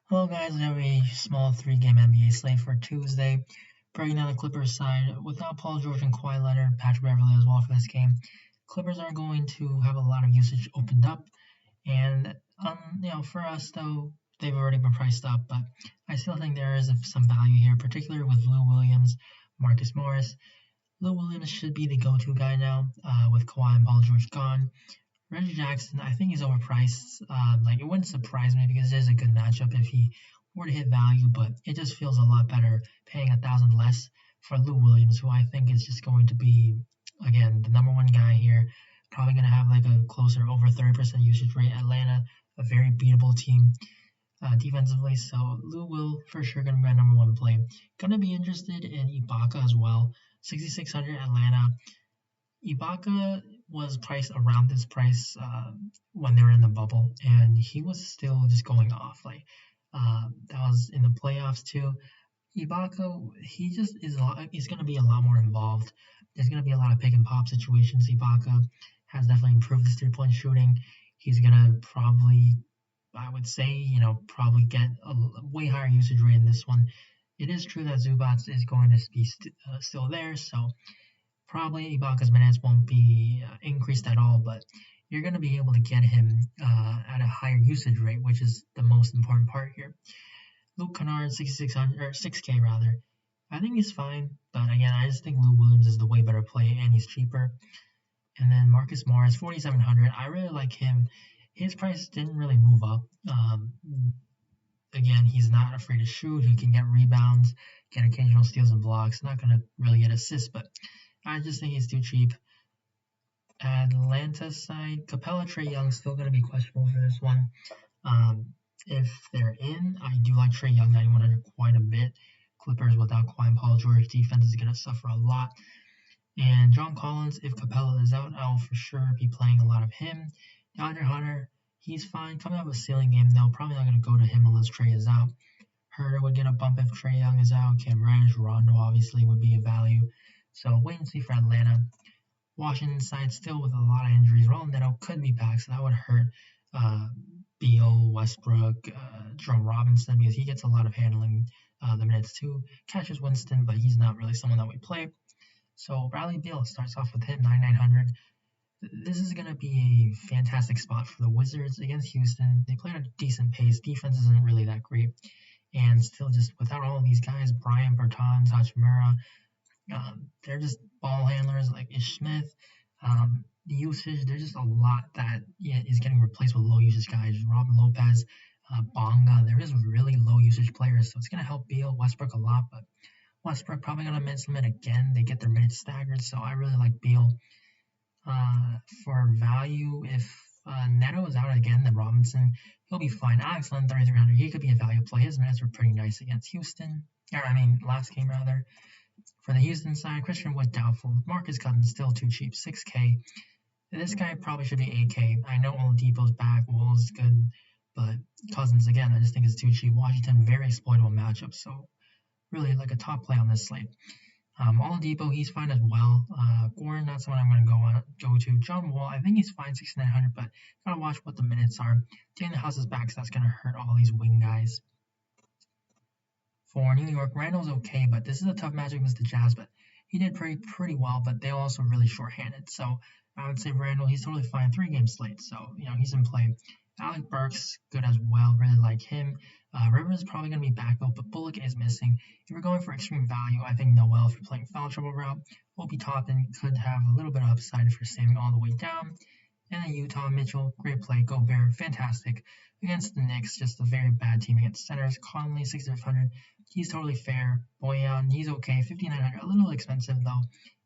Hello guys, we have a small 3-game NBA slate for Tuesday. Breaking down the Clippers side, without Paul George and Kawhi Leonard, Patrick Beverley as well for this game. Clippers are going to have a lot of usage opened up, and for us though, they've already been priced up, but I still think there is some value here, particularly with Lou Williams, Marcus Morris. Lou Williams should be the go-to guy now, with Kawhi and Paul George gone. Reggie Jackson, I think he's overpriced. It wouldn't surprise me because it is a good matchup if he were to hit value, but it just feels a lot better paying $1,000 less for Lou Williams, who I think is just going to be, again, the number one guy here. Probably going to have like a closer over 30% usage rate. Atlanta, a very beatable team defensively, so Lou will for sure going to be my number one play. Going to be interested in Ibaka as well. 6,600 Atlanta. Ibaka was priced around this price when they were in the bubble, and he was still just going off. That was in the playoffs too. Ibaka, he just is. He's going to be a lot more involved. There's going to be a lot of pick and pop situations. Ibaka has definitely improved his 3-point shooting. He's going to probably, I would say, probably get a way higher usage rate in this one. It is true that Zubats is going to be still there, so probably Ibaka's minutes won't be increased at all, but you're going to be able to get him at a higher usage rate, which is the most important part here. Luke Kennard, 6,600 or 6K rather. I think he's fine, but again, I just think Lou Williams is the way better play, and he's cheaper. And then Marcus Morris, 4,700. I really like him. His price didn't really move up. Again, he's not afraid to shoot. He can get rebounds, get occasional steals and blocks. Not going to really get assists, but I just think he's too cheap. Atlanta side, Capella, Trae Young still going to be questionable for this one. If they're in, I do like Trae Young 9,100 quite a bit. Clippers without Kawhi and Paul George, defense is going to suffer a lot. And John Collins, if Capella is out, I'll for sure be playing a lot of him. DeAndre Hunter, he's fine. Coming out of a ceiling game, though, probably not going to go to him unless Trae is out. Herter would get a bump if Trae Young is out. Cam Reddish, Rondo obviously would be a value. So wait and see for Atlanta. Washington side still with a lot of injuries. Roland Neto could be back, so that would hurt Beal, Westbrook, Jerome Robinson, because he gets a lot of handling the minutes too. Catches Winston, but he's not really someone that we play. So Bradley Beal starts off with him, 9,900. This is going to be a fantastic spot for the Wizards against Houston. They play at a decent pace. Defense isn't really that great. And still just without all of these guys, Brian, Bertans, Hachimura, they're just ball handlers like Ish Smith. The usage, there's just a lot that is getting replaced with low usage guys. Robin Lopez, Bonga, they're just really low usage players. So it's going to help Beal, Westbrook a lot, but Westbrook probably going to miss limit again. They get their minutes staggered, so I really like Beal. For value, if Neto is out again, then Robinson, he'll be fine. Alex Len, 3,300, he could be a value play. His minutes were pretty nice against Houston. Last game rather. For the Houston side, Christian Wood doubtful. Marcus Cousins still too cheap, 6K. This guy probably should be 8K. I know Oladipo's back, Wall is good, but Cousins, again, I just think is too cheap. Washington, very exploitable matchup, so really like a top play on this slate. Oladipo, he's fine as well. Gordon, not someone I'm going to go to. John Wall, I think he's fine, 6,900, but gotta watch what the minutes are. Daniel House is back, so that's going to hurt all these wing guys. For New York, Randall's okay, but this is a tough matchup against the Jazz, but he did pretty well, but they're also really short-handed. So I would say Randall, he's totally fine. 3-game slate, so he's in play. Alec Burks, good as well. Really like him. Rivers is probably going to be back though, but Bullock is missing. If you're going for extreme value, I think Noel, if you're playing foul trouble route, Obi Toppin could have a little bit of upside if you're saving all the way down. And then Utah, Mitchell, great play. Gobert, fantastic. Against the Knicks, just a very bad team against centers. Conley, 6,500. He's totally fair. Boyan, he's okay. 5,900. A little expensive though.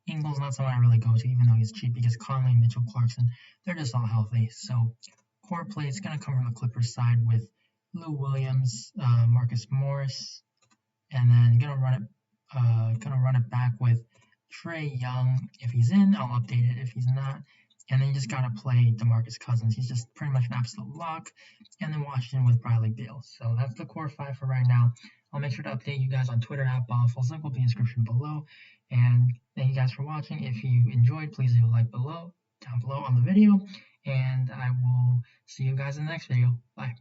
Ingles, not someone I really go to, even though he's cheap, because Conley, Mitchell, Clarkson, they're just all healthy. So core play is going to come from the Clippers side with Lou Williams, Marcus Morris, and then gonna run it back with Trae Young. If he's in, I'll update it. If he's not, and then you just gotta play DeMarcus Cousins. He's just pretty much an absolute lock. And then Washington with Bradley Beal. So that's the core 5 for right now. I'll make sure to update you guys on Twitter at BallFullCircle, will be in the description below. And thank you guys for watching. If you enjoyed, please leave a like down below on the video. And I will see you guys in the next video. Bye.